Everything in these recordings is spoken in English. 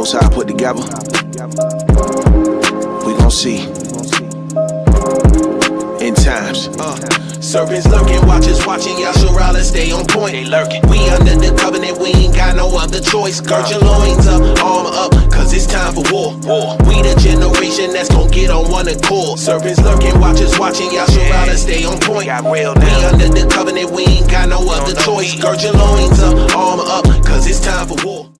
Most High put together. We gon' see. In times. Serpents lurking, watchers watching, y'all should rather stay on point. They lurking. We under the covenant, we ain't got no other choice. Gird your loins up, armor up, cause it's time for war. We the generation that's gon' get on one accord. Serpents lurking, watchers watching, y'all should rather stay on point. We under the covenant, we ain't got no other choice. Gird your loins up, armor up, cause it's time for war.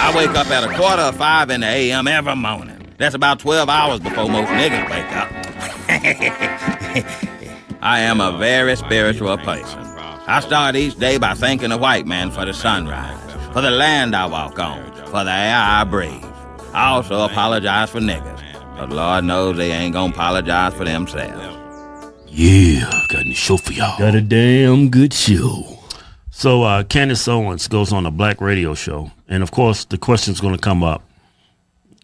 I wake up at 4:45 in the a.m. every morning. That's about 12 hours before most niggas wake up. I am a very spiritual person. I start each day by thanking the white man for the sunrise, for the land I walk on, for the air I breathe. I also apologize for niggas, but Lord knows they ain't gonna apologize for themselves. Yeah, got a show for y'all. Got a damn good show. So Candace Owens goes on a black radio show, and of course the question's going to come up.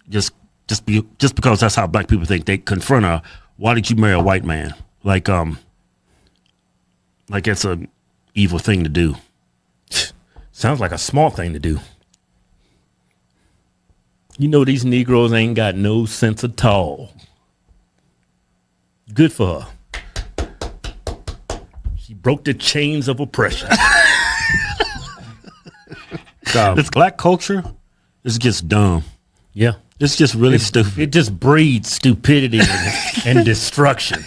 Just because that's how black people think. They confront her. Why did you marry a white man? Like it's a evil thing to do. Sounds like a small thing to do. You know these Negroes ain't got no sense at all. Good for her. She broke the chains of oppression. This black culture is just dumb. Yeah. It's just really stupid. It just breeds stupidity and destruction.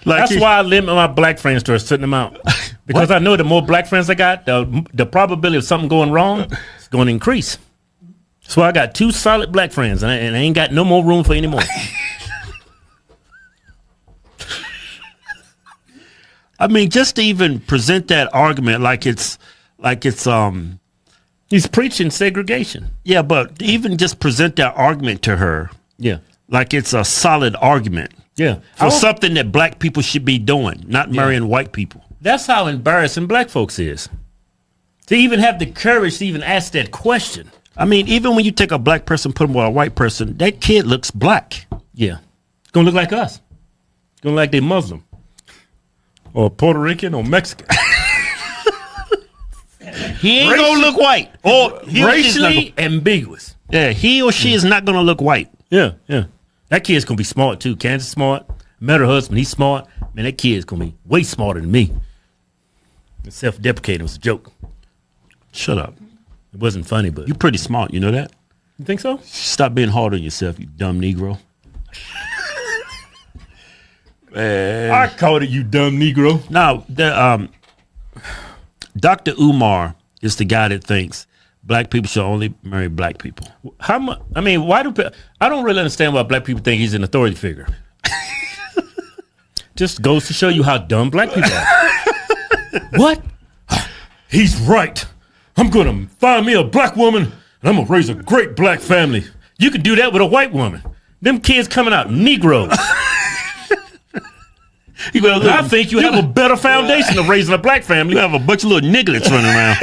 That's why I limit my black friends to a certain amount. Because I know the more black friends I got, the probability of something going wrong is going to increase. So I got 2 solid black friends, and I ain't got no more room for any more. I mean, just to even present that argument like it's he's preaching segregation. Yeah, but even just present that argument to her. Yeah. Like it's a solid argument. Yeah. For something that black people should be doing, not marrying white people. That's how embarrassing black folks is. To even have the courage to even ask that question. I mean, even when you take a black person, put them with a white person, that kid looks black. Yeah. It's going to look like us. It's going to look like they Muslim. Or Puerto Rican or Mexican. He ain't going to look white. Or racially ambiguous. Yeah, he or she is not going to look white. Yeah, yeah. That kid's going to be smart, too. Kansas smart. Met her husband. He's smart. Man, that kid's going to be way smarter than me. Self-deprecating was a joke. Shut up. It wasn't funny, but... You're pretty smart. You know that? You think so? Stop being hard on yourself, you dumb Negro. Man. I called it, you dumb Negro. Now, Dr. Umar is the guy that thinks black people should only marry black people. How much? I mean, why do I don't really understand why black people think he's an authority figure. Just goes to show you how dumb black people are. What? He's right. I'm gonna find me a black woman and I'm gonna raise a great black family. You could do that with a white woman. Them kids coming out Negroes. I think you have a better foundation of raising a black family. You have a bunch of little nigglets running around.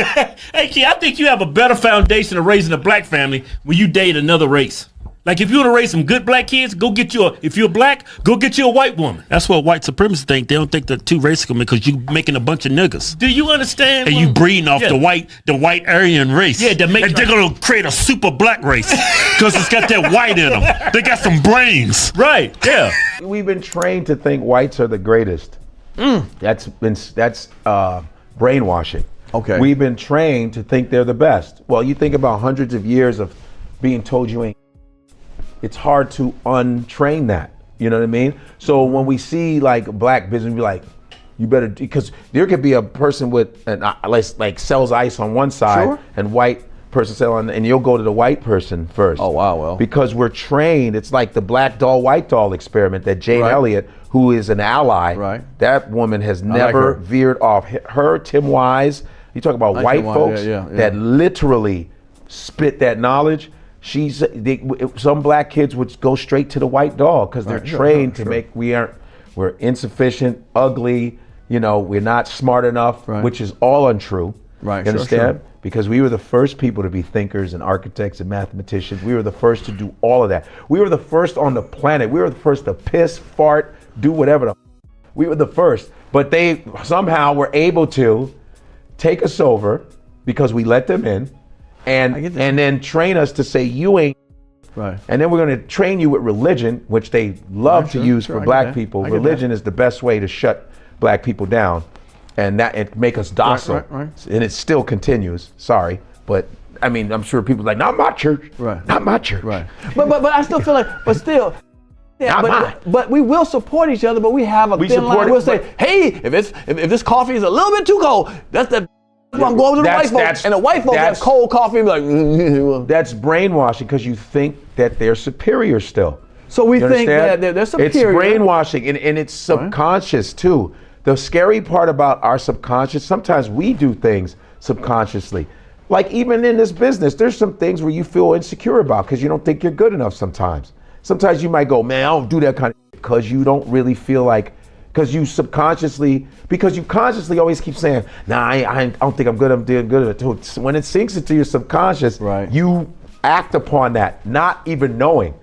Hey, kid, I think you have a better foundation of raising a black family when you date another race. Like, if you want to raise some good black kids, if you're black, go get you a white woman. That's what white supremacists think. They don't think the 2 races can because you making a bunch of niggas. Do you understand? And you breeding off the white Aryan race. Yeah, and they're going to create a super black race because it's got that white in them. They got some brains. Right, yeah. We've been trained to think whites are the greatest. That's brainwashing. Okay. We've been trained to think they're the best. Well, you think about hundreds of years of being told you ain't. It's hard to untrain that. You know what I mean? So when we see like black business, we be like, you better, because there could be a person with like sells ice on one side and white person selling, and you'll go to the white person first. Oh wow, well. Because we're trained. It's like the black doll, white doll experiment that Jane Elliott, who is an ally, that woman has never veered off. Her, Tim Wise, you talk about white folks that literally spit that knowledge. Some black kids would go straight to the white doll because they're trained to make. We're insufficient, ugly. You know, we're not smart enough, which is all untrue. Right. You understand? Because we were the first people to be thinkers and architects and mathematicians. We were the first to do all of that. We were the first on the planet. We were the first to piss, fart, do whatever. We were the first. But they somehow were able to take us over, because we let them in, and then train us to say you ain't. Right. And then we're going to train you with religion, which they love to use for black people. Religion is the best way to shut black people down, and make us docile. Right. And it still continues. Sorry, but I mean, I'm sure people are like, not my church. Right. Not my church. Right. But I still feel like, but still. Yeah, but we will support each other, but we have a thin line. We'll say, hey, if this coffee is a little bit too cold, I'm going to the white folks. And the white folks have cold coffee and be like, that's brainwashing because you think that they're superior still. So we think that they're superior. It's brainwashing and it's subconscious too. The scary part about our subconscious, sometimes we do things subconsciously. Like even in this business, there's some things where you feel insecure about because you don't think you're good enough sometimes. Sometimes you might go, man, I don't do that kind of because you don't really feel like, because you consciously always keep saying, nah, I don't think I'm good, I'm doing good. When it sinks into your subconscious, you act upon that, not even knowing.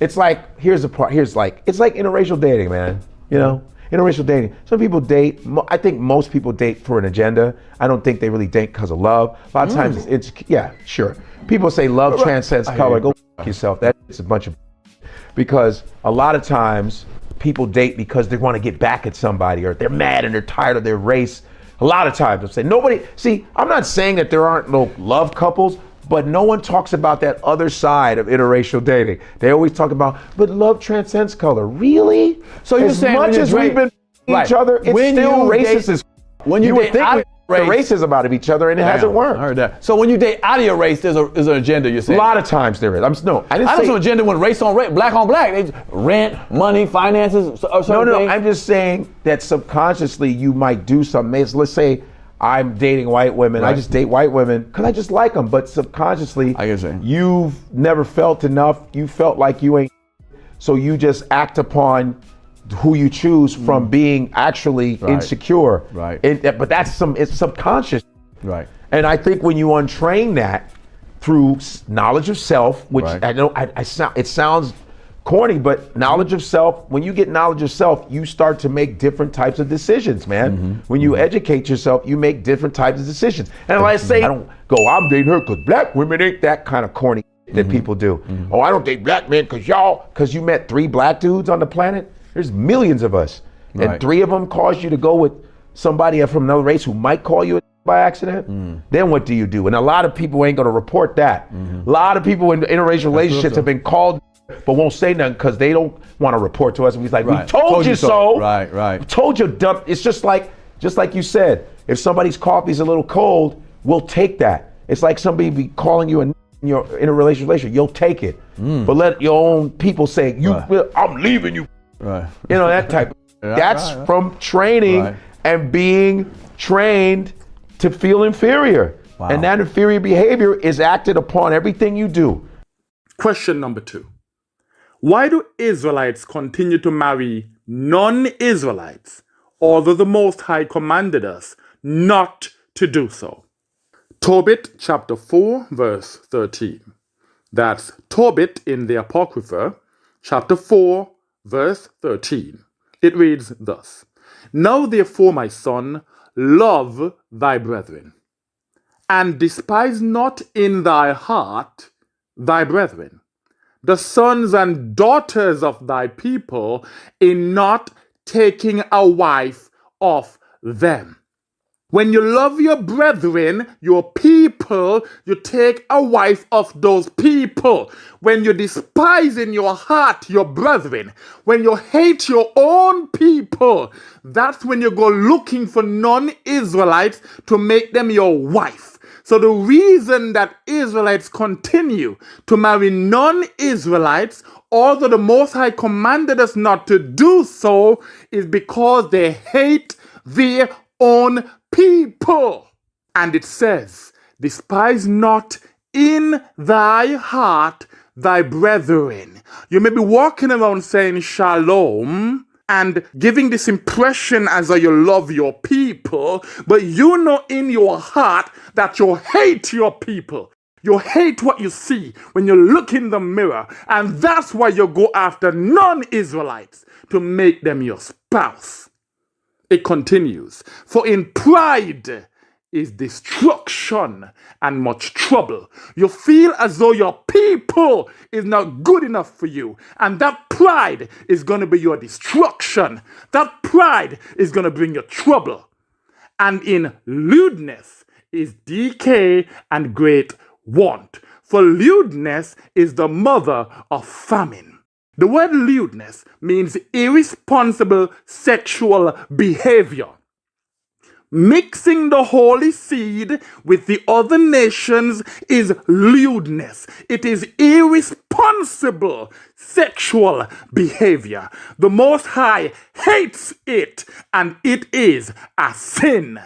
It's like, it's like interracial dating, man. You know, interracial dating. Some people date, I think most people date for an agenda. I don't think they really date because of love. A lot of times it's yeah, sure. People say love transcends color. Go f*** yourself. That's a bunch of because a lot of times people date because they want to get back at somebody or they're mad and they're tired of their race. A lot of times they'll say, I'm not saying that there aren't no love couples, but no one talks about that other side of interracial dating. They always talk about, but love transcends color. Really? So you're saying as much as we've been each other, it's still racist. When you would think the racism out of each other, and it hasn't worked. I heard that. So when you date out of your race, there's an agenda. You're saying a lot of times there is. I didn't say some agenda when race on race, black on black. They rent, money, finances, or certain things. I'm just saying that subconsciously you might do something. Let's say I'm dating white women. I just date white women because I just like them. But subconsciously, you've never felt enough. You felt like you ain't. So you just act upon who you choose from being actually insecure. Right. But it's subconscious. Right. And I think when you untrain that through knowledge of self, which I know it sounds corny, but knowledge of self, when you get knowledge of self, you start to make different types of decisions, man. When you educate yourself, you make different types of decisions. And like I say, I don't go, I'm dating her because black women ain't that kind of corny that people do. Oh, I don't date black men because you met 3 black dudes on the planet. There's millions of us. And 3 of them caused you to go with somebody from another race who might call you by accident. Then what do you do? And a lot of people ain't gonna report that. A lot of people in interracial relationships have been called but won't say nothing because they don't want to report to us. And he's like, we told you so. Right. We told you dump. It's just like you said, if somebody's coffee's a little cold, we'll take that. It's like somebody be calling you in a relationship, you'll take it. But let your own people say, I'm leaving you. Right. You know, that type. That's from training and being trained to feel inferior. Wow. And that inferior behavior is acted upon everything you do. Question number 2. Why do Israelites continue to marry non-Israelites, although the Most High commanded us not to do so? Tobit chapter 4, verse 13. That's Tobit in the Apocrypha, chapter 4, verse 13. It reads thus: Now therefore, my son, love thy brethren, and despise not in thy heart thy brethren, the sons and daughters of thy people, in not taking a wife of them. When you love your brethren, your people, you take a wife of those people. When you despise in your heart your brethren, when you hate your own people, that's when you go looking for non-Israelites to make them your wife. So the reason that Israelites continue to marry non-Israelites, although the Most High commanded us not to do so, is because they hate their own people. And it says, despise not in thy heart thy brethren. You may be walking around saying shalom and giving this impression as though you love your people, but you know in your heart that you hate your people. You hate what you see when you look in the mirror, and that's why you go after non-Israelites to make them your spouse. It continues, for in pride is destruction and much trouble. You feel as though your people is not good enough for you. And that pride is going to be your destruction. That pride is going to bring you trouble. And in lewdness is decay and great want. For lewdness is the mother of famine. The word lewdness means irresponsible sexual behavior. Mixing the holy seed with the other nations is lewdness. It is irresponsible sexual behavior. The Most High hates it, and it is a sin.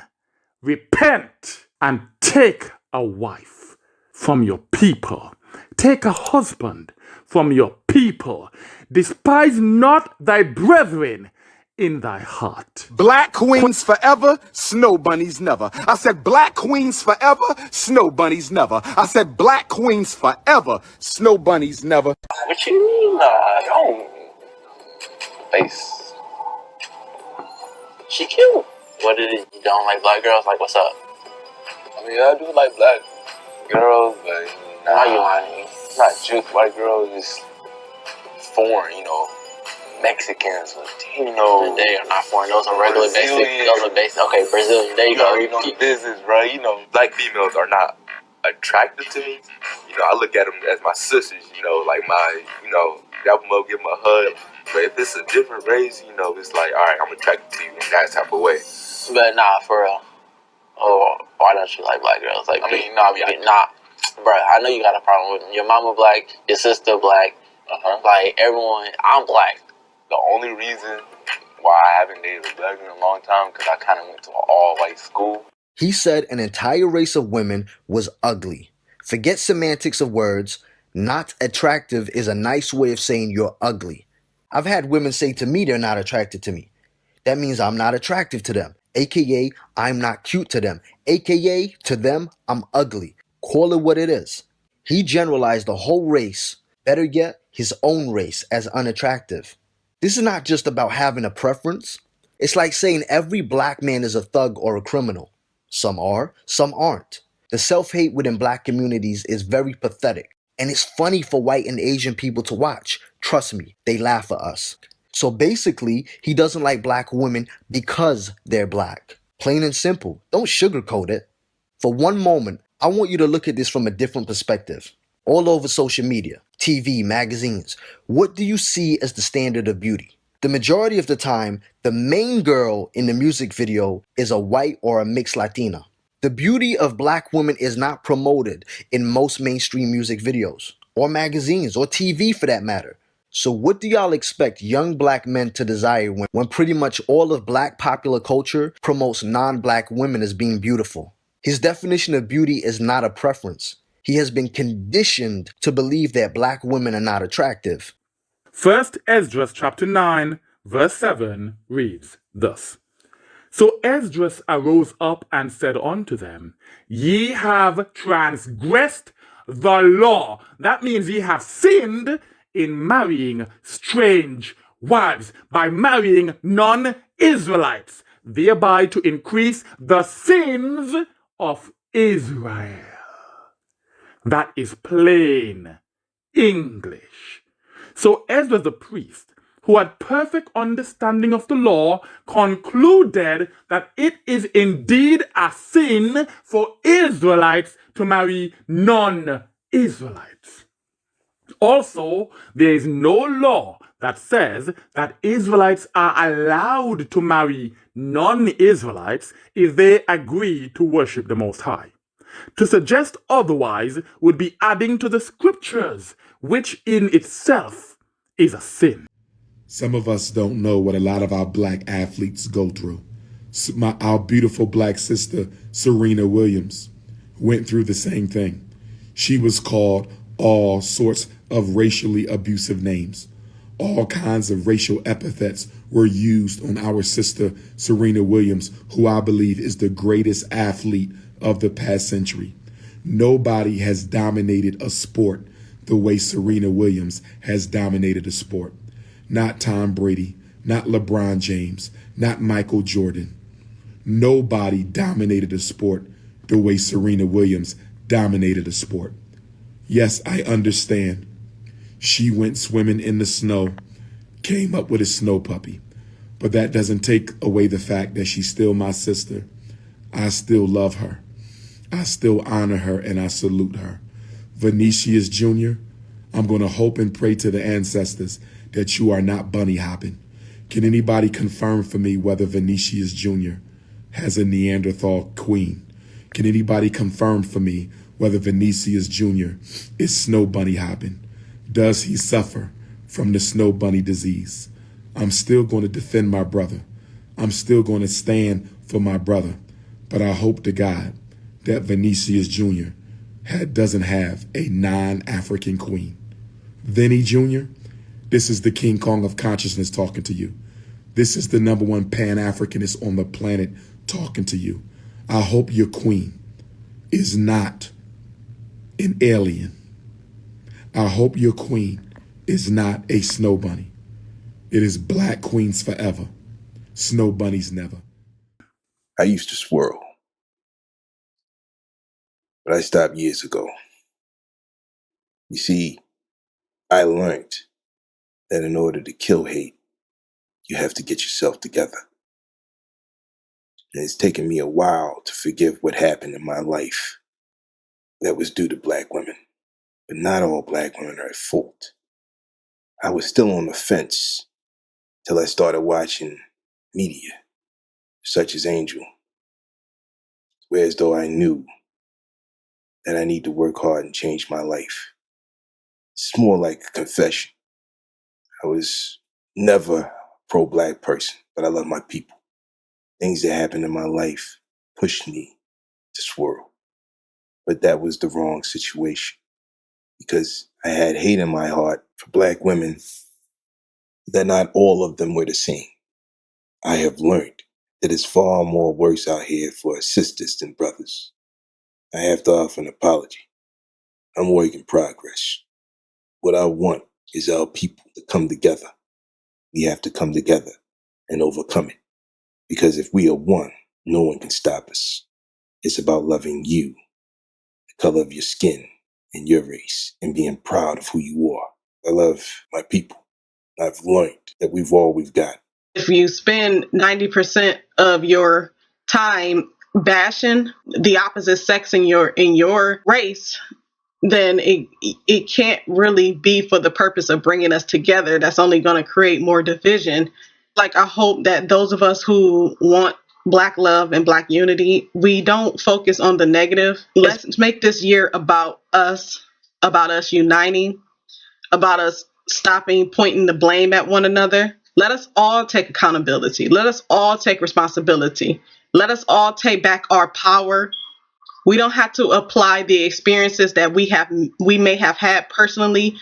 Repent and take a wife from your people. Take a husband from your people. Despise not thy brethren in thy heart. Black queens forever, snow bunnies never. I said black queens forever, snow bunnies never. I said black queens forever, snow bunnies never. What you mean? I don't. Face. She cute. What is it? You don't like black girls? Like, what's up? I mean, I do like black girls, but nah, you lying. It's not just white girls, it's foreign, you know. Mexicans, Latino. They are not foreign. Those are regular basic. Those are basic. Okay, Brazilian. There you go. You know the business, right? You know, black females are not attractive to me. You know, I look at them as my sisters. You know, like my, you know, grab them up, give them a hug. But if it's a different race, you know, it's like, all right, I'm attracted to you in that type of way. But nah, for real. Oh, why don't you like black girls? Like, I mean, nah, bro. I know you got a problem with your mama black, your sister black. Like everyone, I'm black. The only reason why I haven't dated a black girl in a long time because I kind of went to an all-white school. He said an entire race of women was ugly. Forget semantics of words. Not attractive is a nice way of saying you're ugly. I've had women say to me they're not attracted to me. That means I'm not attractive to them. AKA, I'm not cute to them. AKA, to them, I'm ugly. Call it what it is. He generalized the whole race, better yet, his own race, as unattractive. This is not just about having a preference. It's like saying every black man is a thug or a criminal. Some are, some aren't. The self-hate within black communities is very pathetic. And it's funny for white and Asian people to watch. Trust me, they laugh at us. So basically, he doesn't like black women because they're black. Plain and simple. Don't sugarcoat it. For one moment, I want you to look at this from a different perspective. All over social media, TV, magazines, what do you see as the standard of beauty? The majority of the time, the main girl in the music video is a white or a mixed Latina. The beauty of black women is not promoted in most mainstream music videos, or magazines, or TV for that matter. So what do y'all expect young black men to desire when pretty much all of black popular culture promotes non-black women as being beautiful? His definition of beauty is not a preference. He has been conditioned to believe that black women are not attractive. 1 Esdras chapter 9, verse 7 reads thus. So Esdras arose up and said unto them, Ye have transgressed the law. That means ye have sinned in marrying strange wives, by marrying non-Israelites, thereby to increase the sins of Israel. That is plain English. So Ezra the priest, who had perfect understanding of the law, concluded that it is indeed a sin for Israelites to marry non-Israelites. Also, there is no law that says that Israelites are allowed to marry non-Israelites if they agree to worship the Most High. To suggest otherwise would be adding to the scriptures, which in itself is a sin. Some of us don't know what a lot of our black athletes go through. Our beautiful black sister, Serena Williams, went through the same thing. She was called all sorts of racially abusive names. All kinds of racial epithets were used on our sister, Serena Williams, who I believe is the greatest athlete of the past century. Nobody has dominated a sport the way Serena Williams has dominated a sport. Not Tom Brady, not LeBron James, not Michael Jordan. Nobody dominated a sport the way Serena Williams dominated a sport. Yes, I understand. She went swimming in the snow, came up with a snow puppy. But that doesn't take away the fact that she's still my sister. I still love her. I still honor her and I salute her. Vinicius Jr., I'm going to hope and pray to the ancestors that you are not bunny hopping. Can anybody confirm for me whether Vinicius Jr. has a Neanderthal queen? Can anybody confirm for me whether Vinicius Jr. is snow bunny hopping? Does he suffer from the snow bunny disease? I'm still going to defend my brother. I'm still going to stand for my brother. But I hope to God that Vinicius Jr. doesn't have a non-African queen. Vinny Jr., this is the King Kong of consciousness talking to you. This is the #1 Pan-Africanist on the planet talking to you. I hope your queen is not an alien. I hope your queen is not a snow bunny. It is black queens forever, snow bunnies never. I used to swirl, but I stopped years ago. You see, I learned that in order to kill hate, you have to get yourself together. And it's taken me a while to forgive what happened in my life that was due to black women. But not all black women are at fault. I was still on the fence till I started watching media, such as Angel, whereas though I knew that I need to work hard and change my life. It's more like a confession. I was never a pro-black person, but I love my people. Things that happened in my life pushed me to swirl. But that was the wrong situation because I had hate in my heart for black women that not all of them were the same. I have learned that it's far more worse out here for sisters than brothers. I have to offer an apology. I'm a work in progress. What I want is our people to come together. We have to come together and overcome it. Because if we are one, no one can stop us. It's about loving you, the color of your skin, and your race, and being proud of who you are. I love my people. I've learned that we've got. If you spend 90% of your time bashing the opposite sex in your race, then it can't really be for the purpose of bringing us together. That's only going to create more division. Like, I hope that those of us who want Black love and Black unity, we don't focus on the negative. Let's make this year about us uniting, about us stopping pointing the blame at one another. Let us all take accountability. Let us all take responsibility. Let us all take back our power. We don't have to apply the experiences that we may have had personally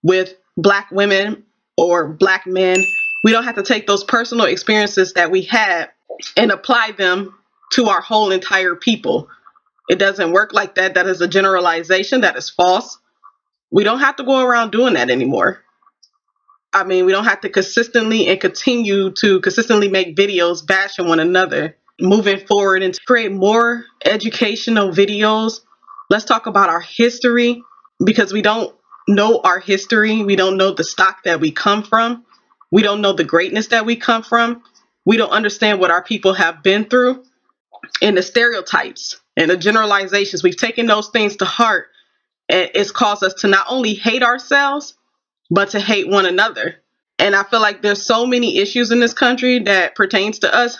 with Black women or Black men. We don't have to take those personal experiences that we had and apply them to our whole entire people. It doesn't work like that. That is a generalization. That is false. We don't have to go around doing that anymore. I mean, we don't have to consistently make videos bashing one another. Moving forward and to create more educational videos. Let's talk about our history, because we don't know our history. We don't know the stock that we come from. We don't know the greatness that we come from. We don't understand what our people have been through, and the stereotypes and the generalizations. We've taken those things to heart, and it's caused us to not only hate ourselves, but to hate one another. And I feel like there's so many issues in this country that pertains to us.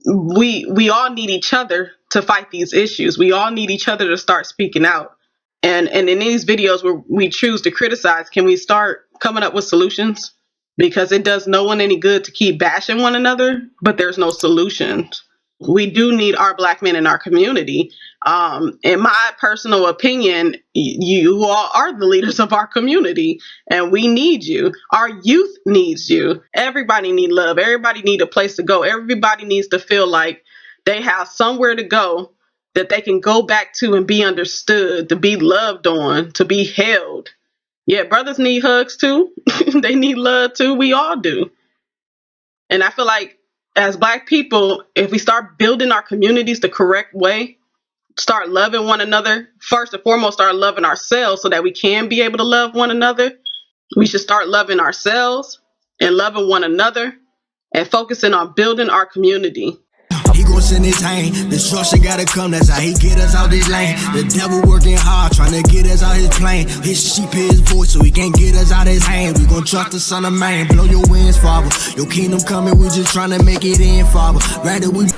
We all need each other to fight these issues. We all need each other to start speaking out. And in these videos where we choose to criticize, can we start coming up with solutions? Because it does no one any good to keep bashing one another, but there's no solutions. We do need our Black men in our community. In my personal opinion, you all are the leaders of our community, and we need you. Our youth needs you. Everybody needs love. Everybody needs a place to go. Everybody needs to feel like they have somewhere to go that they can go back to and be understood, to be loved on, to be held. Yeah, brothers need hugs too. They need love too. We all do. And I feel like as Black people, if we start building our communities the correct way, start loving one another. First and foremost, start loving ourselves so that we can be able to love one another. We should start loving ourselves and loving one another and focusing on building our community. He gon' send his hand. Destruction gotta come, that's how he get us out this lane. The devil working hard, trying to get us out his plane. His sheep hear his voice, so he can't get us out his hand. We gon' trust the Son of Man, blow your wings, Father. Your kingdom coming, we just trying to make it in, Father. Rather we